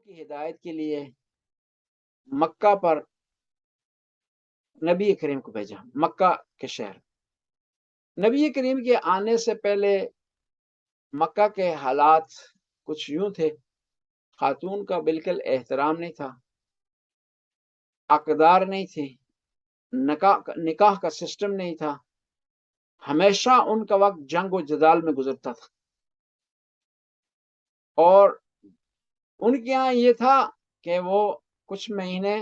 کی ہدایت کے لیے مکہ پر نبی کریم کو بھیجا، مکہ کے شہر۔ نبی کریم کے آنے سے پہلے مکہ کے حالات کچھ یوں تھے، خاتون کا بالکل احترام نہیں تھا، اقدار نہیں تھی، نکاح کا سسٹم نہیں تھا، ہمیشہ ان کا وقت جنگ و جدال میں گزرتا تھا، اور ان کے یہاں یہ تھا کہ وہ کچھ مہینے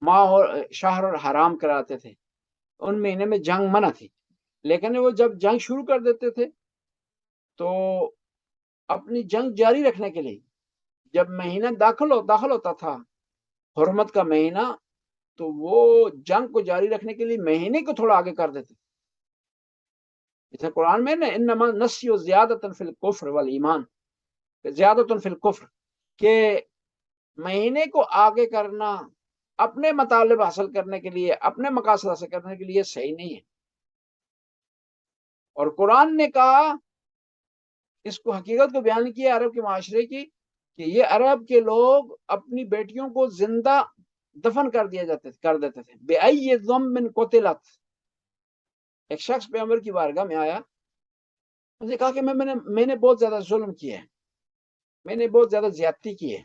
ماہ اور شہر اور حرام کراتے تھے، ان مہینے میں جنگ منع تھی، لیکن وہ جب جنگ شروع کر دیتے تھے تو اپنی جنگ جاری رکھنے کے لیے جب مہینہ داخل ہوتا تھا، حرمت کا مہینہ، تو وہ جنگ کو جاری رکھنے کے لیے مہینے کو تھوڑا آگے کر دیتے۔ جیسے قرآن میں نا انما نسیو زیادۃ فی الکفر والایمان، زیادۃ فی الکفر، کہ مہینے کو آگے کرنا اپنے مطالب حاصل کرنے کے لیے، اپنے مقاصد حاصل کرنے کے لیے صحیح نہیں ہے۔ اور قرآن نے کہا، اس کو حقیقت کو بیان کیا عرب کے معاشرے کی، کہ یہ عرب کے لوگ اپنی بیٹیوں کو زندہ دفن کر دیتے تھے۔ بِأَيِّ ذَنبٍ قُتِلَتْ، ایک شخص پیغمبر کی بارگاہ میں آیا، اس نے کہا کہ میں نے بہت زیادہ ظلم کیا ہے، میں نے بہت زیادہ زیادتی کی ہے۔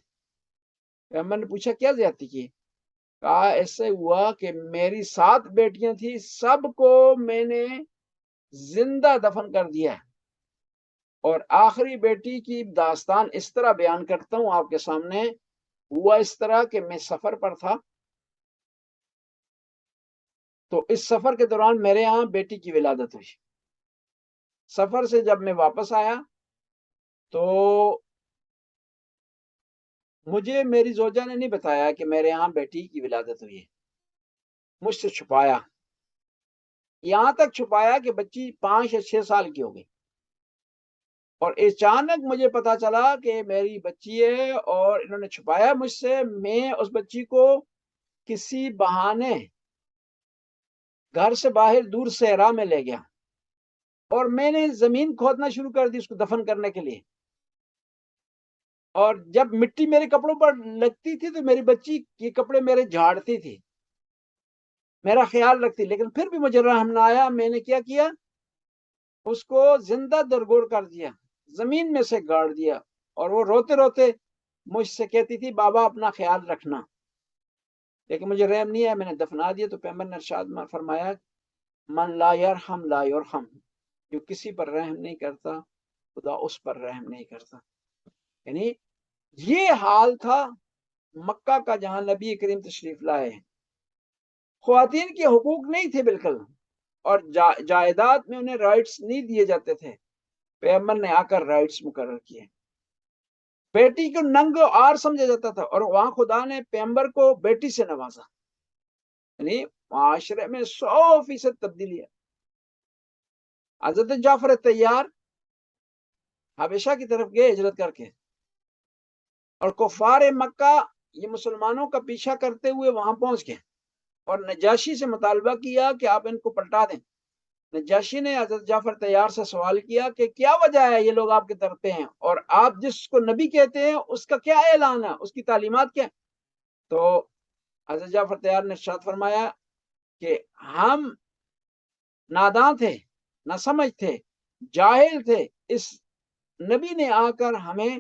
پیغمبر نے پوچھا کیا زیادتی کی؟ کہا ایسے ہوا کہ میری 7 بیٹیاں تھیں، سب کو میں نے زندہ دفن کر دیا ہے، اور آخری بیٹی کی داستان اس طرح بیان کرتا ہوں آپ کے سامنے۔ ہوا اس طرح کہ میں سفر پر تھا، تو اس سفر کے دوران میرے ہاں بیٹی کی ولادت ہوئی۔ سفر سے جب میں واپس آیا تو مجھے میری زوجہ نے نہیں بتایا کہ میرے ہاں بیٹی کی ولادت ہوئی ہے، مجھ سے چھپایا، یہاں تک چھپایا کہ بچی 5 یا 6 سال کی ہو گئی، اور اچانک مجھے پتا چلا کہ میری بچی ہے، اور انہوں نے چھپایا مجھ سے۔ میں اس بچی کو کسی بہانے گھر سے باہر دور صحرا میں لے گیا، اور میں نے زمین کھودنا شروع کر دی اس کو دفن کرنے کے لیے، اور جب مٹی میرے کپڑوں پر لگتی تھی تو میری بچی یہ کپڑے میرے جھاڑتی تھی، میرا خیال رکھتی، لیکن پھر بھی مجھے رحم نہ آیا۔ میں نے کیا کیا، اس کو زندہ درگور کر دیا، زمین میں سے گاڑ دیا، اور وہ روتے روتے مجھ سے کہتی تھی بابا اپنا خیال رکھنا، لیکن مجھے رحم نہیں آیا، میں نے دفنا دیا۔ تو پیغمبر نے ارشاد فرمایا، من لا یرحم لا یرحم، جو کسی پر رحم نہیں کرتا خدا اس پر رحم نہیں کرتا۔ یعنی یہ حال تھا مکہ کا جہاں نبی کریم تشریف لائے۔ خواتین کے حقوق نہیں تھے بالکل، اور جائیداد میں انہیں رائٹس نہیں دیے جاتے تھے، پیغمبر نے آ کر رائٹس مقرر کیے۔ بیٹی کو ننگ و عار سمجھا جاتا تھا، اور وہاں خدا نے پیغمبر کو بیٹی سے نوازا، یعنی معاشرے میں 100% تبدیلی ہے۔ حضرت جعفر طیار حبشہ کی طرف گئے ہجرت کر کے، اور کفار مکہ یہ مسلمانوں کا پیچھا کرتے ہوئے وہاں پہنچ گئے، اور نجاشی سے مطالبہ کیا کہ آپ ان کو پلٹا دیں۔ نجاشی نے حضرت جعفر طیار سے سوال کیا کہ کیا وجہ ہے یہ لوگ آپ کی طرف پہ ہیں، اور آپ جس کو نبی کہتے ہیں اس کا کیا اعلان ہے، اس کی تعلیمات کیا؟ تو حضرت جعفر طیار نے ارشاد فرمایا کہ ہم ناداں تھے، نہ سمجھ تھے، جاہل تھے، اس نبی نے آ کر ہمیں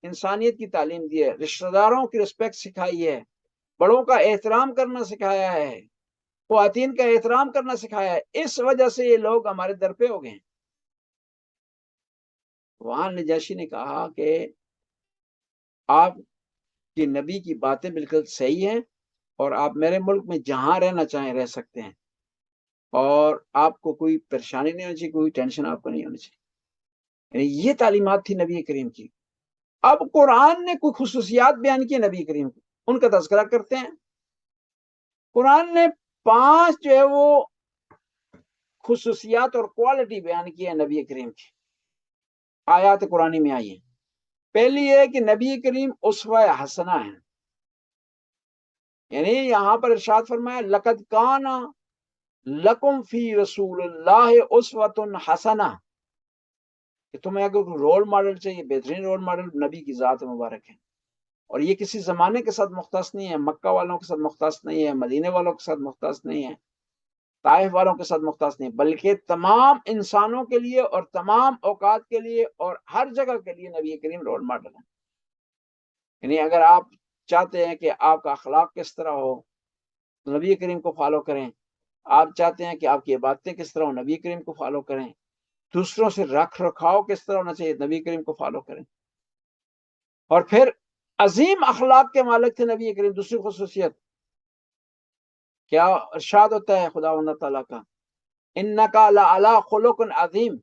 انسانیت کی تعلیم دی ہے، رشتہ داروں کی رسپیکٹ سکھائی ہے، بڑوں کا احترام کرنا سکھایا ہے، خواتین کا احترام کرنا سکھایا ہے، اس وجہ سے یہ لوگ ہمارے در پہ ہو گئے ہیں۔ وہاں نجاشی نے کہا کہ آپ کی نبی کی باتیں بالکل صحیح ہیں، اور آپ میرے ملک میں جہاں رہنا چاہیں رہ سکتے ہیں، اور آپ کو کوئی پریشانی نہیں ہونی چاہیے، کوئی ٹینشن آپ کو نہیں ہونی چاہیے۔ یعنی یہ تعلیمات تھی نبی کریم کی۔ اب قرآن نے کوئی خصوصیات بیان کی نبی کریم کی، ان کا تذکرہ کرتے ہیں۔ قرآن نے 5 جو ہے وہ خصوصیات اور کوالٹی بیان کی ہے نبی کریم کی، آیات قرآنی میں آئی ہیں۔ پہلی ہے کہ نبی کریم اسوہ حسنہ ہے، یعنی یہاں پر ارشاد فرمایا لقد کان لکم فی رسول اللہ اسوۃ حسنہ، کہ تمہیں اگر کوئی رول ماڈل چاہیے، بہترین رول ماڈل نبی کی ذات مبارک ہے۔ اور یہ کسی زمانے کے ساتھ مختص نہیں ہے، مکہ والوں کے ساتھ مختص نہیں ہے، مدینے والوں کے ساتھ مختص نہیں ہے، طائف والوں کے ساتھ مختص نہیں، بلکہ تمام انسانوں کے لیے اور تمام اوقات کے لیے اور ہر جگہ کے لیے نبی کریم رول ماڈل ہے۔ یعنی اگر آپ چاہتے ہیں کہ آپ کا اخلاق کس طرح ہو تو نبی کریم کو فالو کریں، آپ چاہتے ہیں کہ آپ کی عبادتیں کس طرح ہو، نبی کریم کو فالو کریں، دوسروں سے رکھ رکھاؤ کس طرح ہونا چاہیے، نبی کریم کو فالو کریں۔ اور پھر عظیم اخلاق کے مالک تھے نبی کریم۔ دوسری خصوصیت کیا ارشاد ہوتا ہے خدا تعالیٰ کا، انکا لعلی خلق عظیم،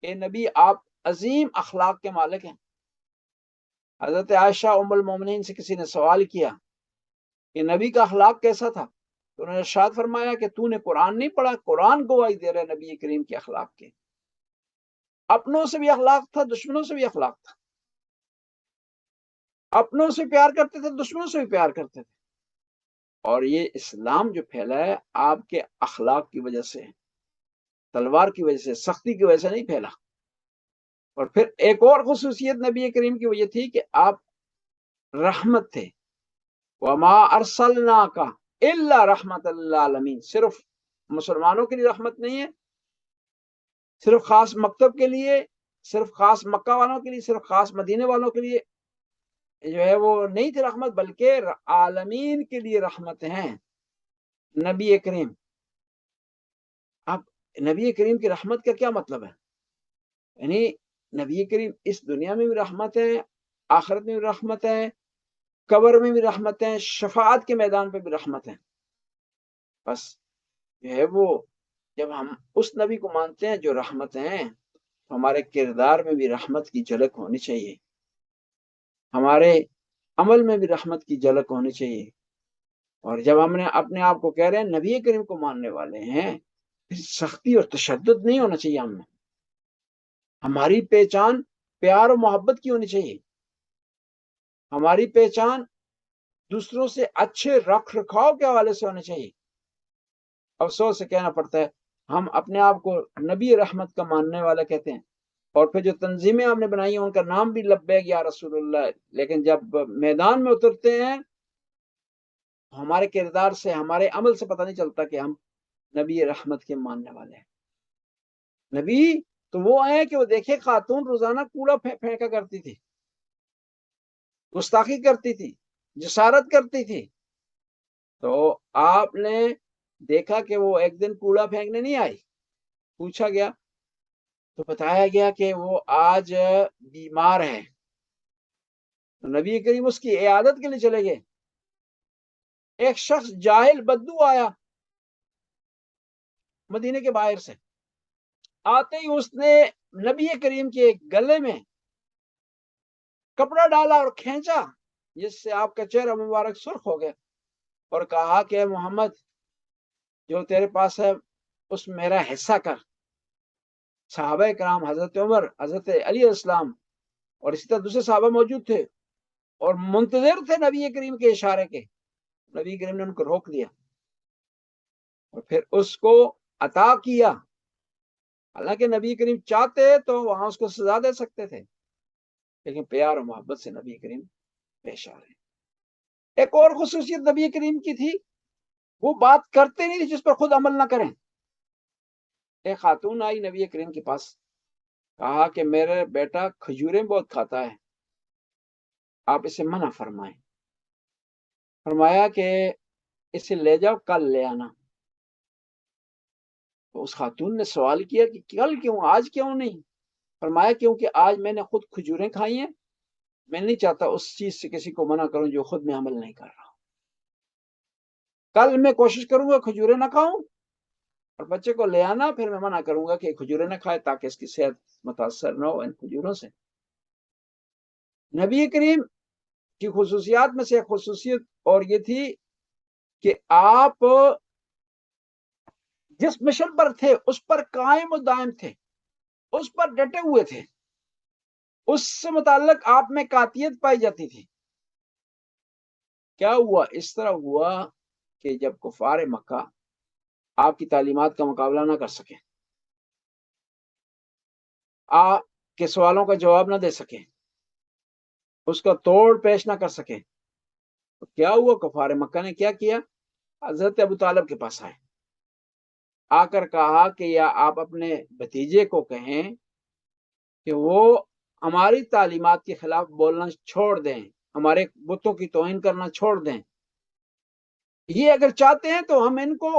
اے نبی آپ عظیم اخلاق کے مالک ہیں۔ حضرت عائشہ ام المومنین سے کسی نے سوال کیا کہ نبی کا اخلاق کیسا تھا، تو انہوں نے ارشاد فرمایا کہ تو نے قرآن نہیں پڑھا، قرآن گواہی دے رہا ہے نبی کریم کے اخلاق کے۔ اپنوں سے بھی اخلاق تھا، دشمنوں سے بھی اخلاق تھا، اپنوں سے پیار کرتے تھے، دشمنوں سے بھی پیار کرتے تھے۔ اور یہ اسلام جو پھیلا ہے آپ کے اخلاق کی وجہ سے، تلوار کی وجہ سے، سختی کی وجہ سے نہیں پھیلا۔ اور پھر ایک اور خصوصیت نبی کریم کی وجہ تھی کہ آپ رحمت تھے، وما ارسلناک الا رحمت للعالمین، صرف مسلمانوں کے لیے رحمت نہیں ہے، صرف خاص مکتب کے لیے، صرف خاص مکہ والوں کے لیے، صرف خاص مدینے والوں کے لیے جو ہے وہ نہیں تھی رحمت، بلکہ عالمین کے لیے رحمت ہیں نبی کریم۔ اب نبی کریم کی رحمت کا کیا مطلب ہے؟ یعنی نبی کریم اس دنیا میں بھی رحمت ہے، آخرت میں بھی رحمت ہے، قبر میں بھی رحمت ہے، شفاعت کے میدان پہ بھی رحمت ہے۔ بس جو ہے وہ جب ہم اس نبی کو مانتے ہیں جو رحمت ہیں، ہمارے کردار میں بھی رحمت کی جھلک ہونی چاہیے، ہمارے عمل میں بھی رحمت کی جھلک ہونی چاہیے۔ اور جب ہم نے اپنے آپ کو کہہ رہے ہیں نبی کریم کو ماننے والے ہیں، پھر سختی اور تشدد نہیں ہونا چاہیے ہم میں، ہماری پہچان پیار و محبت کی ہونی چاہیے، ہماری پہچان دوسروں سے اچھے رکھ رکھاؤ کے حوالے سے ہونی چاہیے۔ افسوس سے کہنا پڑتا ہے ہم اپنے آپ کو نبی رحمت کا ماننے والا کہتے ہیں، اور پھر جو تنظیمیں ہم نے بنائی ہیں ان کا نام بھی لبیک یا رسول اللہ، لیکن جب میدان میں اترتے ہیں ہمارے کردار سے، ہمارے عمل سے پتہ نہیں چلتا کہ ہم نبی رحمت کے ماننے والے ہیں۔ نبی تو وہ آئے کہ وہ دیکھے خاتون روزانہ کوڑا پھینکا کرتی تھی، گستاخی کرتی تھی، جسارت کرتی تھی، تو آپ نے دیکھا کہ وہ ایک دن کوڑا پھینکنے نہیں آئی، پوچھا گیا تو بتایا گیا کہ وہ آج بیمار ہے، تو نبی کریم اس کی عیادت کے لیے چلے گئے۔ ایک شخص جاہل بدو آیا مدینے کے باہر سے، آتے ہی اس نے نبی کریم کے گلے میں کپڑا ڈالا اور کھینچا، جس سے آپ کا چہرہ مبارک سرخ ہو گیا، اور کہا کہ محمد جو تیرے پاس ہے اس میرا حصہ کر۔ صحابہ کرام حضرت عمر، حضرت علی السلام اور اسی طرح دوسرے صحابہ موجود تھے اور منتظر تھے نبی کریم کے اشارے کے، نبی کریم نے ان کو روک دیا اور پھر اس کو عطا کیا۔ حالانکہ نبی کریم چاہتے تو وہاں اس کو سزا دے سکتے تھے، لیکن پیار و محبت سے نبی کریم پیش آ رہے ہیں۔ ایک اور خصوصیت نبی کریم کی تھی، وہ بات کرتے نہیں تھے جس پر خود عمل نہ کریں۔ ایک خاتون آئی نبی کریم کے پاس، کہا کہ میرا بیٹا کھجوریں بہت کھاتا ہے، آپ اسے منع فرمائیں۔ فرمایا کہ اسے لے جاؤ، کل لے آنا۔ تو اس خاتون نے سوال کیا کہ کل کیوں، آج کیوں نہیں؟ فرمایا کیونکہ آج میں نے خود کھجوریں کھائی ہیں، میں نہیں چاہتا اس چیز سے کسی کو منع کروں جو خود میں عمل نہیں کر رہا۔ کل میں کوشش کروں گا کھجوریں نہ کھاؤں، اور بچے کو لے آنا، پھر میں منع کروں گا کہ کھجوریں نہ کھائے تاکہ اس کی صحت متاثر نہ ہو ان کھجوروں سے۔ نبی کریم کی خصوصیات میں سے ایک خصوصیت اور یہ تھی کہ آپ جس مشن پر تھے اس پر قائم و دائم تھے، اس پر ڈٹے ہوئے تھے، اس سے متعلق آپ میں قاطعیت پائی جاتی تھی۔ کیا ہوا؟ اس طرح ہوا کہ جب کفار مکہ آپ کی تعلیمات کا مقابلہ نہ کر سکے، آپ کے سوالوں کا جواب نہ دے سکے، اس کا توڑ پیش نہ کر سکے. تو کیا ہوا؟ کفار مکہ نے کیا کیا؟ حضرت ابو طالب کے پاس آئے، آ کر کہا کہ یا آپ اپنے بھتیجے کو کہیں کہ وہ ہماری تعلیمات کے خلاف بولنا چھوڑ دیں، ہمارے بتوں کی توہین کرنا چھوڑ دیں. یہ اگر چاہتے ہیں تو ہم ان کو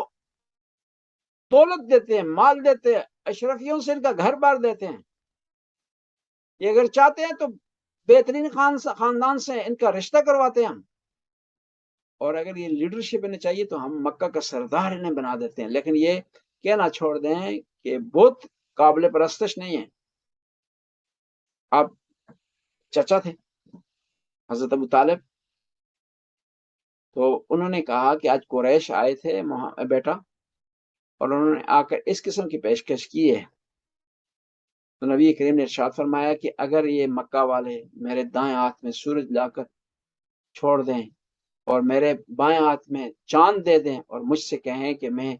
دولت دیتے ہیں، مال دیتے ہیں، اشرفیوں سے ان کا گھر بار دیتے ہیں. یہ اگر چاہتے ہیں تو بہترین خاندان سے ان کا رشتہ کرواتے ہیں ہم، اور اگر یہ لیڈرشپ انہیں چاہیے تو ہم مکہ کا سردار انہیں بنا دیتے ہیں. لیکن یہ کہنا چھوڑ دیں کہ بت قابل پرستش نہیں ہے. آپ چچا تھے حضرت ابو طالب، تو انہوں نے کہا کہ آج قریش آئے تھے بیٹا، اور انہوں نے آ کر اس قسم کی پیشکش کی ہے. تو نبی کریم نے ارشاد فرمایا کہ اگر یہ مکہ والے میرے دائیں ہاتھ میں سورج لا کر چھوڑ دیں اور میرے بائیں ہاتھ میں چاند دے دیں اور مجھ سے کہیں کہ میں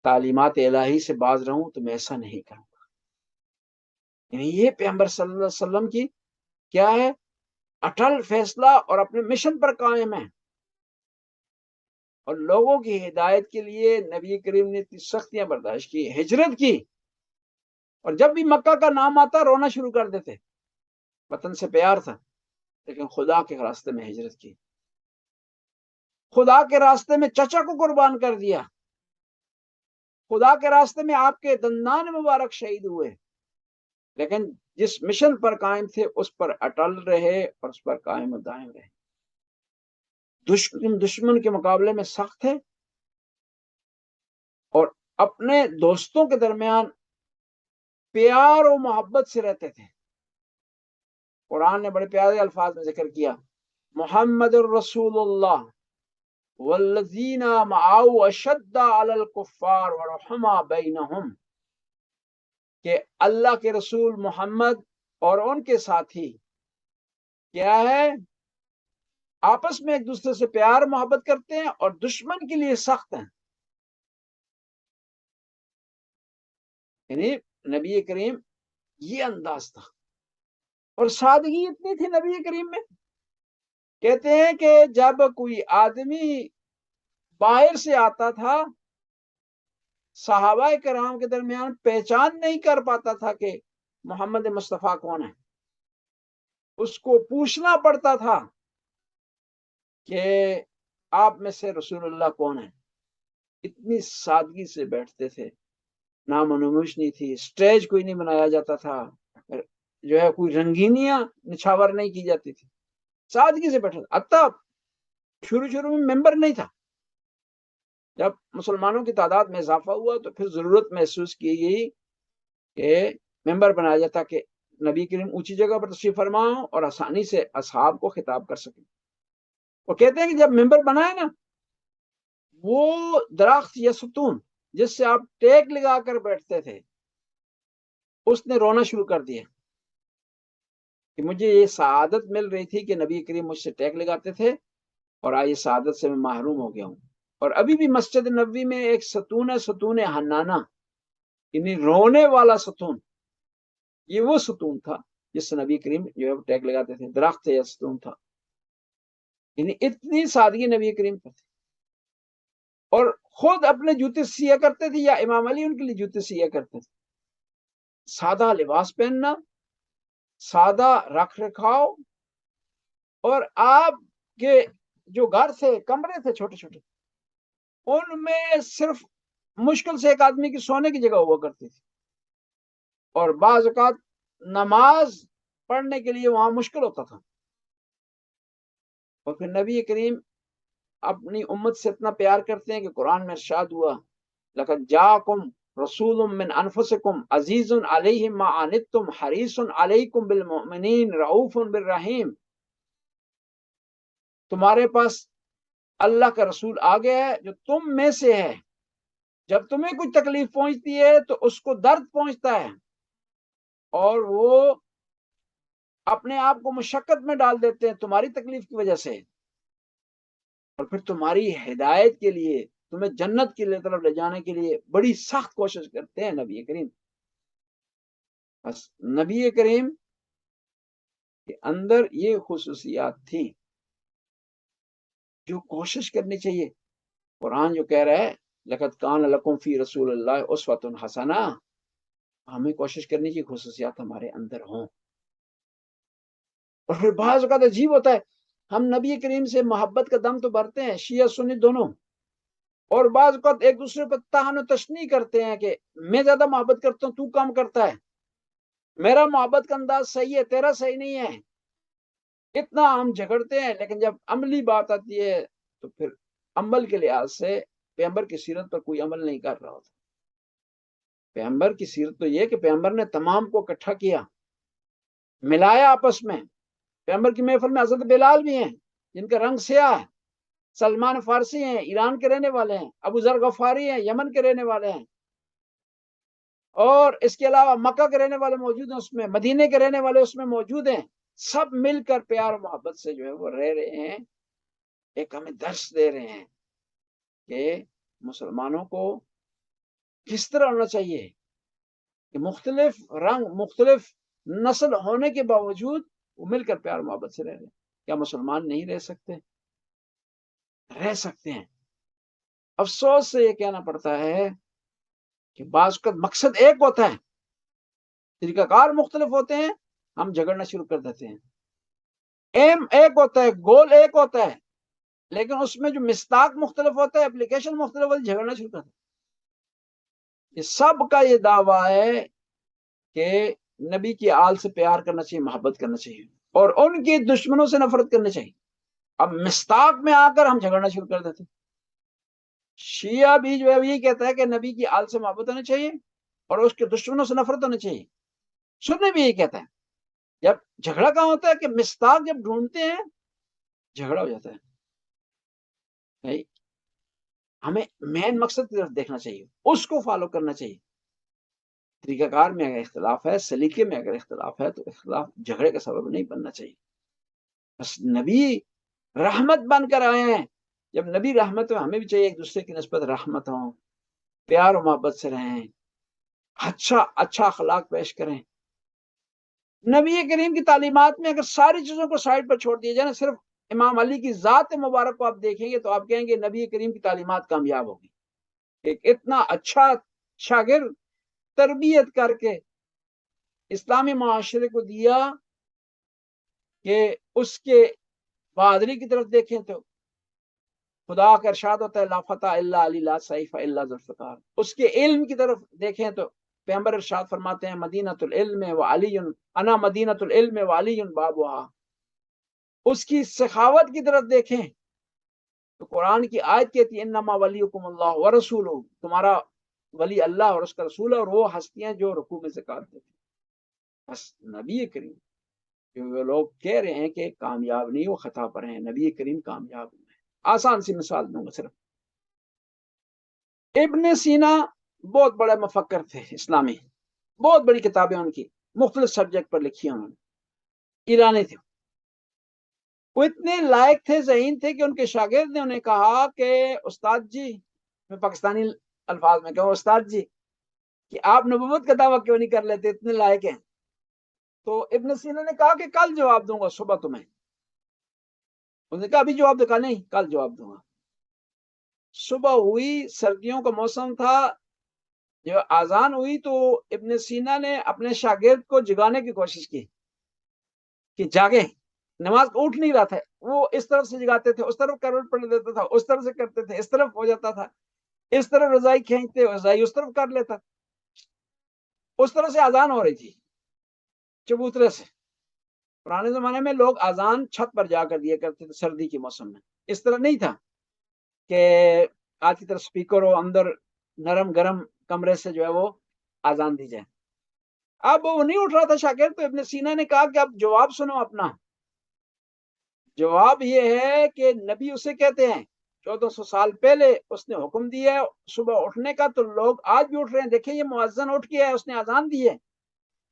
تعلیمات الہی سے باز رہوں، تو میں ایسا نہیں کروں گا. یعنی یہ پیغمبر صلی اللہ علیہ وسلم کی کیا ہے؟ اٹل فیصلہ اور اپنے مشن پر قائم ہے. اور لوگوں کی ہدایت کے لیے نبی کریم نے اتنی سختیاں برداشت کی، ہجرت کی، اور جب بھی مکہ کا نام آتا رونا شروع کر دیتے. وطن سے پیار تھا لیکن خدا کے راستے میں ہجرت کی، خدا کے راستے میں چچا کو قربان کر دیا، خدا کے راستے میں آپ کے دندان مبارک شہید ہوئے، لیکن جس مشن پر قائم تھے اس پر اٹل رہے اور اس پر قائم و دائم رہے. دشمن کے مقابلے میں سخت ہے، اور اپنے دوستوں کے درمیان پیار و محبت سے رہتے تھے. قرآن نے بڑے پیارے الفاظ میں ذکر کیا، محمد الرسول اللہ والذین معه اشد علی الکفار ورحماء بینہم، کہ اللہ کے رسول محمد اور ان کے ساتھی کیا ہے؟ آپس میں ایک دوسرے سے پیار محبت کرتے ہیں اور دشمن کے لیے سخت ہیں. یعنی نبی کریم یہ انداز تھا، اور سادگی اتنی تھی نبی کریم میں. کہتے ہیں کہ جب کوئی آدمی باہر سے آتا تھا، صحابہ کرام کے درمیان پہچان نہیں کر پاتا تھا کہ محمد مصطفیٰ کون ہے. اس کو پوچھنا پڑتا تھا کہ آپ میں سے رسول اللہ کون ہے. اتنی سادگی سے بیٹھتے تھے، نام و نموش نہیں تھی، سٹیج کوئی نہیں بنایا جاتا تھا، جو ہے کوئی رنگینیاں نچھاور نہیں کی جاتی تھی، سادگی سے بیٹھا. حتیٰ شروع میں ممبر نہیں تھا. جب مسلمانوں کی تعداد میں اضافہ ہوا تو پھر ضرورت محسوس کی گئی کہ ممبر بنایا جاتا کہ نبی کریم اونچی جگہ پر تشریف فرما اور آسانی سے اصحاب کو خطاب کر سکیں. وہ کہتے ہیں کہ جب ممبر بنائے نا، وہ درخت یا ستون جس سے آپ ٹیک لگا کر بیٹھتے تھے، اس نے رونا شروع کر دیا کہ مجھے یہ سعادت مل رہی تھی کہ نبی کریم مجھ سے ٹیک لگاتے تھے، اور آج یہ سعادت سے میں محروم ہو گیا ہوں. اور ابھی بھی مسجد نبوی میں ایک ستون ہے، ستون حنانہ، یعنی رونے والا ستون. یہ وہ ستون تھا جس سے نبی کریم جو ہے ٹیک لگاتے تھے، درخت یا ستون تھا. یعنی اتنی سادگی نبی کریم پر تھی. اور خود اپنے جوتے سیا کرتے تھے یا امام علی ان کے لیے جوتے سیا کرتے تھے. سادہ لباس پہننا، سادہ رکھ رکھاؤ، اور آپ کے جو گھر تھے، کمرے تھے چھوٹے چھوٹے، ان میں صرف مشکل سے ایک آدمی کی سونے کی جگہ ہوا کرتی تھی، اور بعض اوقات نماز پڑھنے کے لیے وہاں مشکل ہوتا تھا. اور پھر نبی کریم اپنی امت سے اتنا پیار کرتے ہیں کہ قرآن میں ارشاد ہوا، لقد جاءکم رسول من انفسکم عزیز علیہ ما عنتم حریص علیکم بالمؤمنین رؤوف بالرحیم. تمہارے پاس اللہ کا رسول آ گیا ہے جو تم میں سے ہے، جب تمہیں کچھ تکلیف پہنچتی ہے تو اس کو درد پہنچتا ہے، اور وہ اپنے آپ کو مشقت میں ڈال دیتے ہیں تمہاری تکلیف کی وجہ سے، اور پھر تمہاری ہدایت کے لیے، تمہیں جنت کی طرف لے جانے کے لیے بڑی سخت کوشش کرتے ہیں نبی کریم. بس نبی کریم کہ اندر یہ خصوصیات تھی جو کوشش کرنی چاہیے. قرآن جو کہہ رہا ہے لقد کان لکم فی رسول اللہ اسوۃ حسنہ، ہمیں کوشش کرنی چاہیے خصوصیات ہمارے اندر ہوں. اور پھر بعض اوقات عجیب ہوتا ہے، ہم نبی کریم سے محبت کا دم تو بھرتے ہیں شیعہ سنی دونوں، اور بعض اوقات ایک دوسرے پر طعن و تشنیع کرتے ہیں کہ میں زیادہ محبت کرتا ہوں تو کم کرتا ہے، میرا محبت کا انداز صحیح ہے تیرا صحیح نہیں ہے. اتنا ہم جھگڑتے ہیں، لیکن جب عملی بات آتی ہے تو پھر عمل کے لحاظ سے پیغمبر کی سیرت پر کوئی عمل نہیں کر رہا ہوتا. پیغمبر کی سیرت تو یہ کہ پیغمبر نے تمام کو اکٹھا کیا، ملایا آپس میں. پیغمبر کی محفل میں حضرت بلال بھی ہیں جن کا رنگ سیاہ ہے، سلمان فارسی ہیں ایران کے رہنے والے ہیں، ابو ذر غفاری ہیں یمن کے رہنے والے ہیں، اور اس کے علاوہ مکہ کے رہنے والے موجود ہیں اس میں، مدینے کے رہنے والے اس میں موجود ہیں. سب مل کر پیار و محبت سے جو ہے وہ رہ رہے ہیں. ایک ہمیں درس دے رہے ہیں کہ مسلمانوں کو کس طرح ہونا چاہیے کہ مختلف رنگ مختلف نسل ہونے کے باوجود وہ مل کر پیار و محبت سے رہ رہے ہیں. کیا مسلمان نہیں رہ سکتے؟ رہ سکتے ہیں. افسوس سے یہ کہنا پڑتا ہے کہ بعض کا مقصد ایک ہوتا ہے، طریقہ کار مختلف ہوتے ہیں، ہم جھگڑنا شروع کر دیتے ہیں. ایم ایک ہوتا ہے، گول ایک ہوتا ہے، لیکن اس میں جو مستاق مختلف ہوتا ہے، اپلیکیشن مختلف ہوتی ہے، جھگڑنا شروع کر دیتے ہیں. یہ سب کا یہ دعویٰ ہے کہ نبی کی آل سے پیار کرنا چاہیے، محبت کرنا چاہیے، اور ان کے دشمنوں سے نفرت کرنی چاہیے. اب مستاق میں آ کر ہم جھگڑنا شروع کر دیتے ہیں. شیعہ بھی جو ہے یہی کہتا ہے کہ نبی کی آل سے محبت ہونی چاہیے اور اس کے دشمنوں سے نفرت ہونی چاہیے. سنی بھی یہی کہتا ہے. جب جھگڑا کہاں ہوتا ہے کہ مستاق جب ڈھونڈتے ہیں جھگڑا ہو جاتا ہے. نہیں، ہمیں مین مقصد کی طرف دیکھنا چاہیے، اس کو فالو کرنا چاہیے. طریقہ کار میں اگر اختلاف ہے، سلیقے میں اگر اختلاف ہے، تو اختلاف جھگڑے کا سبب نہیں بننا چاہیے. بس نبی رحمت بن کر آئے ہیں. جب نبی رحمت ہو، ہمیں بھی چاہیے ایک دوسرے کی نسبت رحمت ہوں، پیار و محبت سے رہیں، اچھا اخلاق پیش کریں. نبی کریم کی تعلیمات میں اگر ساری چیزوں کو سائڈ پر چھوڑ دیا جائے نا، صرف امام علی کی ذات مبارک کو آپ دیکھیں گے تو آپ کہیں گے نبی کریم کی تعلیمات کامیاب ہوگی. ایک اتنا اچھا شاگرد تربیت کر کے اسلامی معاشرے کو دیا کہ اس کے بہادری کی طرف دیکھیں تو خدا کا ارشاد ہوتا ہے لا فتح الا علی لا سیف الا ذوالفقار. اس کے علم کی طرف دیکھیں تو پیغمبر ارشاد فرماتے ہیں مدینۃ العلم وعلی انا مدینۃ العلم وعلی بابها. اس کی سخاوت کی طرف دیکھیں تو قرآن کی آیت کہتی ہے انما ولیکم اللہ ورسولہ، تمہارا ولی اللہ اور اس کا رسول ہے، اور وہ ہستیاں جو رکوع میں زکات دیتی ہیں. بس نبی کریم جو لوگ کہہ رہے ہیں کہ کامیاب نہیں، وہ خطا پر ہیں. نبی کریم کامیاب ہیں. آسان سی مثال دوں گا صرف. ابن سینا بہت بڑے مفکر تھے اسلامی، بہت بڑی کتابیں ان کی مختلف سبجیکٹ پر لکھی ہیں انہوں نے، ایرانی تھے. وہ اتنے لائق تھے، ذہین تھے کہ ان کے شاگرد نے انہیں کہا کہ استاد جی، میں پاکستانی الفاظ میں کہوں استاد جی کہ آپ نبوت کا دعویٰ کیوں نہیں کر لیتے، اتنے لائق ہیں. تو ابن سینا نے کہا کہ کل جواب دوں گا صبح تمہیں. انہوں نے کہا ابھی جواب دکھا، نہیں کل جواب دوں گا. صبح ہوئی، سردیوں کا موسم تھا، جو آزان ہوئی تو ابن سینا نے اپنے شاگرد کو جگانے کی کوشش کی کہ جاگے. نماز اٹھ نہیں رہا تھا، وہ اس طرف سے جگاتے تھے، اس طرف کروٹ پڑھ دیتا تھا، اس طرف سے کرتے تھے، اس طرف ہو جاتا تھا، اس طرف رضائی کھینچتے، رضائی اس طرف کر لیتا. اس طرح سے آزان ہو رہی تھی چبوترے سے. پرانے زمانے میں لوگ آزان چھت پر جا کر دیا کرتے تھے سردی کے موسم میں. اس طرح نہیں تھا کہ آج کی طرح سپیکر ہو، اندر نرم گرم کمرے سے جو ہے وہ آزان دی جائے. اب وہ نہیں اٹھ رہا تھا شاگرد، تو ابن سینا نے کہا کہ اب جواب سنو اپنا. جواب یہ ہے کہ نبی اسے کہتے ہیں 1400 سال پہلے اس نے حکم دیا ہے صبح اٹھنے کا، تو لوگ آج بھی اٹھ رہے ہیں. دیکھیں یہ مؤذن اٹھ گیا ہے، اس نے اذان دی ہے.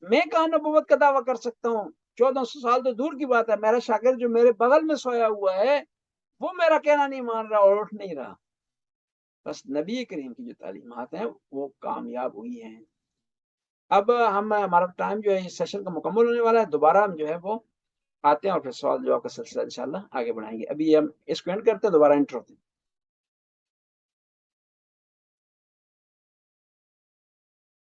میں کہاں نبوت کا دعویٰ کر سکتا ہوں؟ 1400 سال تو دور کی بات ہے. میرا شاگرد جو میرے بغل میں سویا ہوا ہے وہ میرا کہنا نہیں مان رہا اور اٹھ نہیں رہا. بس نبی کریم کی جو تعلیمات ہیں وہ کامیاب ہوئی ہیں. اب ہمارا ٹائم جو ہے اس سیشن کا مکمل ہونے والا ہے. دوبارہ ہم جو ہے وہ آتے ہیں اور پھر سوال جواب کا سلسلہ انشاءاللہ آگے بڑھائیں گے. ابھی ہم اس کو اینڈ کرتے ہیں, دوبارہ انٹر ہوتے ہیں.